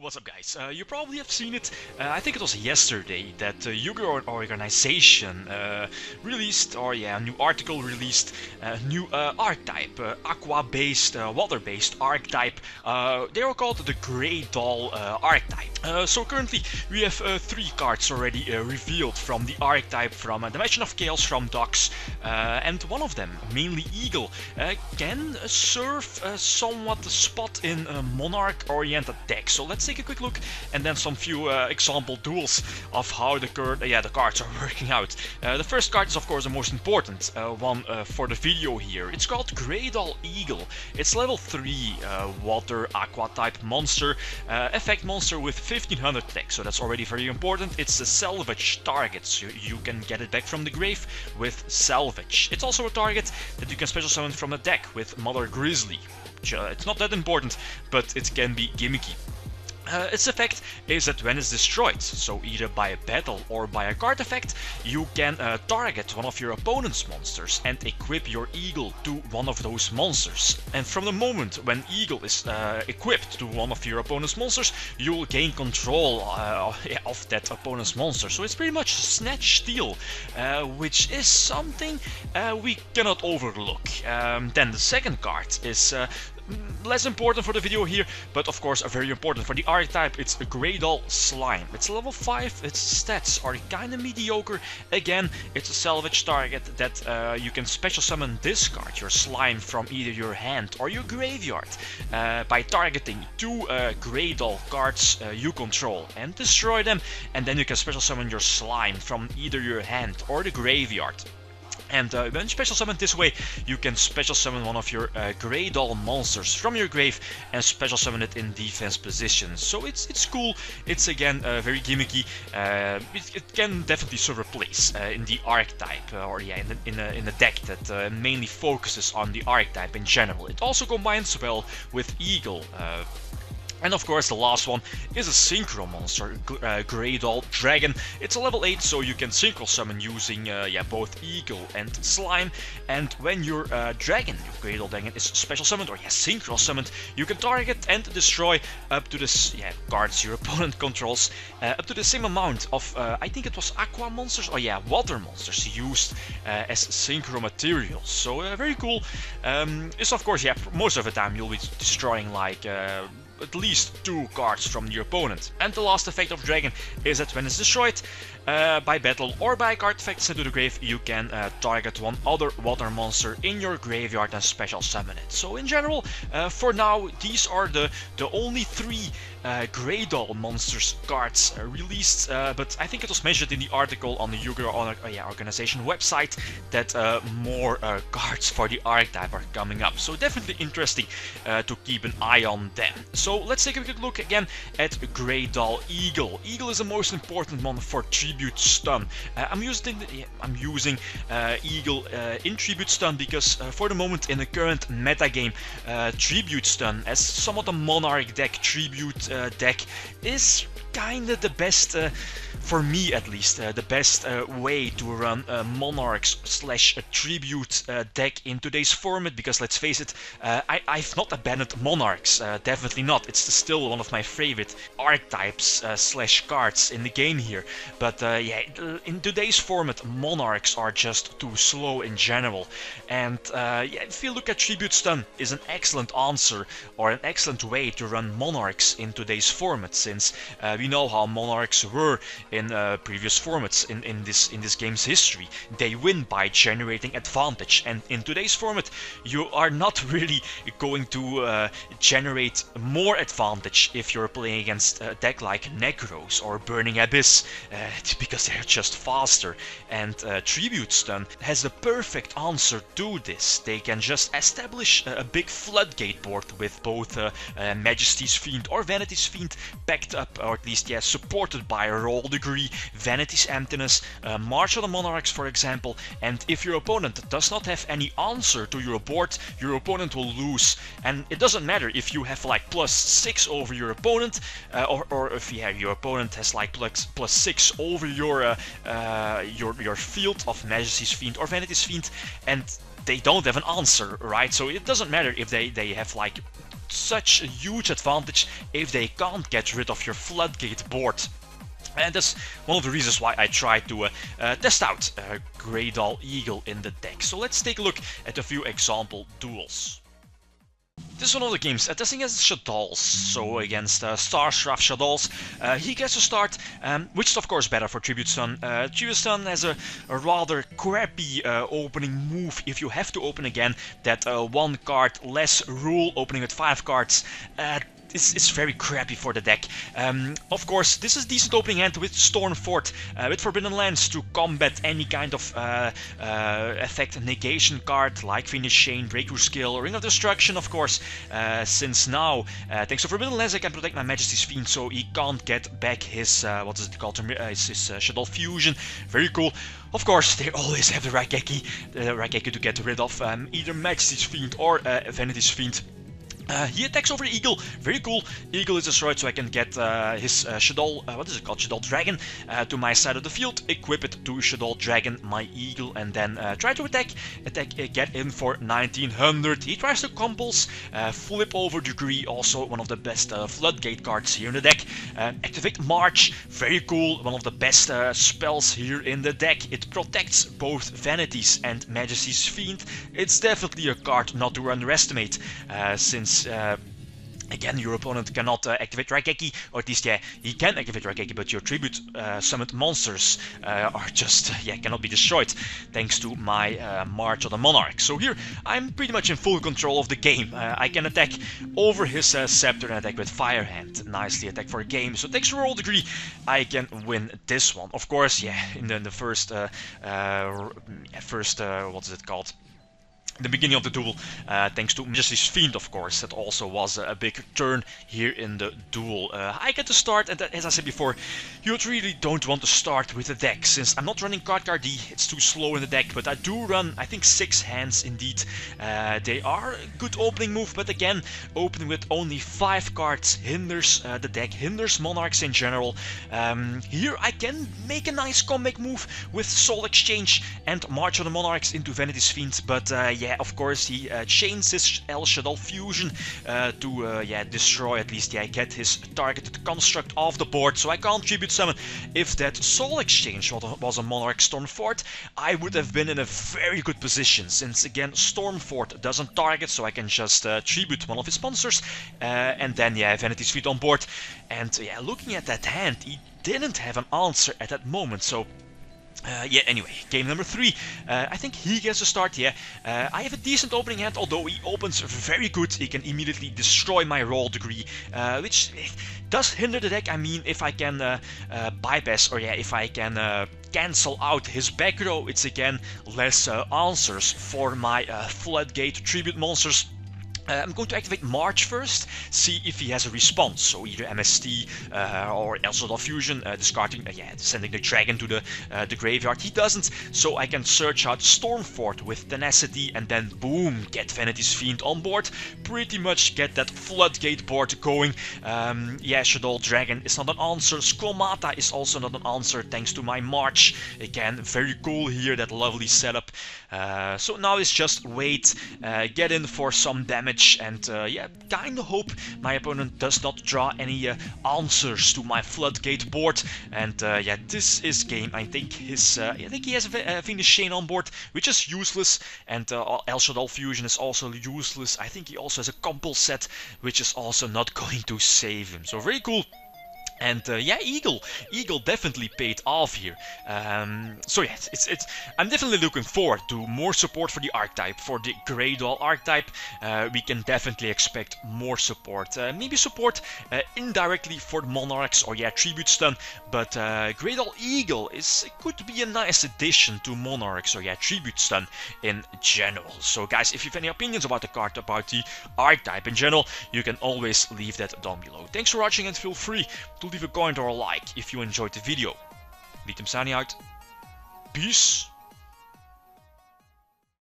What's up, guys? You probably have seen it. I think it was yesterday that YgoPro organization released, or yeah, a new article released a new archetype, aqua-based, water-based archetype. They were called the Greydoll archetype. So currently we have 3 cards already revealed from the archetype from Dimension of Chaos from Docs, and one of them, mainly Eagle, can serve somewhat the spot in a monarch-oriented deck. So let's take a quick look and then some few example duels of how the cards are working out. The first card is of course the most important one for the video here. It's called Greydolls Eagle. It's level 3 water aqua type monster, effect monster with 1500 tech, so that's already very important. It's a salvage target, so you can get it back from the grave with salvage. It's also a target that you can special summon from the deck with Mother Grizzly. It's not that important, but it can be gimmicky. Its effect is that when it's destroyed, so either by a battle or by a card effect, you can target one of your opponent's monsters and equip your Eagle to one of those monsters. And from the moment when Eagle is equipped to one of your opponent's monsters, you'll gain control of that opponent's monster. So it's pretty much Snatch Steal, which is something we cannot overlook. Then the second card is less important for the video here, but of course very important for the archetype. It's a Greydolls Slime. It's level 5, its stats are kinda mediocre. Again, it's a salvage target that you can special summon this card, your slime, from either your hand or your graveyard by targeting 2 Greydolls cards you control and destroy them, and then you can special summon your slime from either your hand or the graveyard. And when special summoned this way, you can special summon one of your Greydolls monsters from your grave and special summon it in defense position. So it's cool. It's again very gimmicky. It can definitely serve a place in the archetype, or yeah, in a deck that mainly focuses on the archetype in general. It also combines well with Eagle. And of course the last one is a synchro monster, Greydolls Dragon. It's a level 8, so you can synchro summon using both Eagle and Slime. And when your dragon, your Greydolls Dragon, is special summoned or synchro summoned, you can target and destroy up to this cards your opponent controls, up to the same amount of I think it was aqua monsters or water monsters used as synchro materials. So very cool. It's of course most of the time you'll be destroying like at least 2 cards from your opponent. And the last effect of Dragon is that when it's destroyed by battle or by card effect sent to the grave, you can target one other water monster in your graveyard and special summon it. So in general, for now, these are the only 3 Greydolls monsters cards released, but I think it was mentioned in the article on the YgoPro organization website that more cards for the archetype are coming up. So definitely interesting to keep an eye on them. So let's take a quick look again at Greydolls Eagle. Eagle is the most important one for tribute stun. I'm using Eagle in tribute stun because for the moment in the current meta game, tribute stun as somewhat a monarch deck tribute deck is kinda the best, for me at least, the best way to run monarchs slash a tribute deck in today's format, because let's face it, I've not abandoned monarchs, definitely not. It's still one of my favorite archetypes slash cards in the game here, but in today's format monarchs are just too slow in general. And if you look at tribute stun is an excellent answer or an excellent way to run monarchs in today's format, since we know how monarchs were in previous formats in this game's history. They win by generating advantage, and in today's format you are not really going to generate more advantage if you're playing against a deck like Necros or Burning Abyss, because they're just faster. And Tribute Stun has the perfect answer to this. They can just establish a big floodgate board with both Majesty's Fiend or Vanity's Fiend backed up, or at least supported by Roll Degree, Vanity's Emptiness, March of the Monarchs for example. And if your opponent does not have any answer to your board, your opponent will lose. And it doesn't matter if you have like +6 over your opponent, or if your opponent has like +6 over your field of Majesty's Fiend or Vanity's Fiend, and they don't have an answer, right? So it doesn't matter if they have like such a huge advantage if they can't get rid of your floodgate board. And that's one of the reasons why I tried to test out Greydol Eagle in the deck. So let's take a look at a few example duels. This is one of the games testing against Greydolls, so against Starshraft Greydolls. He gets to start, which is of course better for Tribute Stun. Tribute Stun has a rather crappy opening move if you have to open again. That one card less rule, opening with 5 cards. It's very crappy for the deck. Of course, this is decent opening hand with Stormfort, with Forbidden Lands to combat any kind of effect negation card like Finish Chain, Breakthrough Skill, or Ring of Destruction, of course. Since now, thanks to Forbidden Lands, I can protect my Majesty's Fiend, so he can't get back his what is it called? His Shadow Fusion. Very cool. Of course, they always have the Raigeki to get rid of either Majesty's Fiend or Vanity's Fiend. He attacks over Eagle, very cool. Eagle is destroyed, so I can get his Shadow, what is it called, Shadow Dragon, to my side of the field, equip it to Shadow Dragon, my Eagle, and then try to attack, get in for 1900. He tries to compulse, flip over Degree, also one of the best Floodgate cards here in the deck. Activate March, very cool, one of the best spells here in the deck. It protects both Vanities and Majesty's Fiend. It's definitely a card not to underestimate, since again, your opponent cannot activate Raigeki, or at least, yeah, he can activate Raigeki, but your tribute summoned monsters are just, cannot be destroyed, thanks to my March of the Monarch. So here, I'm pretty much in full control of the game. I can attack over his Scepter and attack with Fire Hand. Nicely attack for a game. So thanks to Roll Degree, I can win this one. Of course, yeah, in the first, what is it called? The beginning of the duel, thanks to Majesty's Fiend, of course, that also was a big turn here in the duel. I get to start, and as I said before, you really don't want to start with the deck, since I'm not running Card D, it's too slow in the deck, but I do run, I think, 6 hands indeed. They are a good opening move, but again, opening with only 5 cards hinders the deck, hinders Monarchs in general. Here I can make a nice comeback move with Soul Exchange and March of the Monarchs into Vanity's Fiend, but yeah, of course, he chains his El Shadow Fusion to destroy, at least, get his targeted construct off the board, so I can't Tribute Summon. If that Soul Exchange was a Monarch Stormfort, I would have been in a very good position, since again, Stormfort doesn't target, so I can just Tribute one of his sponsors, and then, Vanity's Fiend on board. And looking at that hand, he didn't have an answer at that moment, so anyway, game number 3. I think he gets a start, I have a decent opening hand, although he opens very good. He can immediately destroy my Roll Degree, which does hinder the deck. I mean, if I can bypass, or if I can cancel out his back row, it's again less answers for my Floodgate Tribute monsters. I'm going to activate March first, see if he has a response, so either MST or El Shadow Fusion, discarding, sending the dragon to the graveyard. He doesn't, so I can search out Stormfort with Tenacity, and then boom, get Vanity's Fiend on board, pretty much get that Floodgate board going. Shadow Dragon is not an answer, Squamata is also not an answer, thanks to my March. Again, very cool here, that lovely setup. So now it's just wait, get in for some damage, and kind of hope my opponent does not draw any answers to my Floodgate board. And this is game. I think he has a Finish Chain on board, which is useless, and El Shadow Fusion is also useless. I think he also has a Compul set, which is also not going to save him. So very cool. And Eagle definitely paid off here. I'm definitely looking forward to more support for the archetype, for the Greydol archetype. We can definitely expect more support. Maybe support indirectly for the Monarchs, or Tribute Stun. But Greydol Eagle could be a nice addition to Monarchs, or Tribute Stun in general. So guys, if you have any opinions about the card, about the archetype in general, you can always leave that down below. Thanks for watching, and feel free to leave a comment or a like if you enjoyed the video. Lithium signing out. Peace.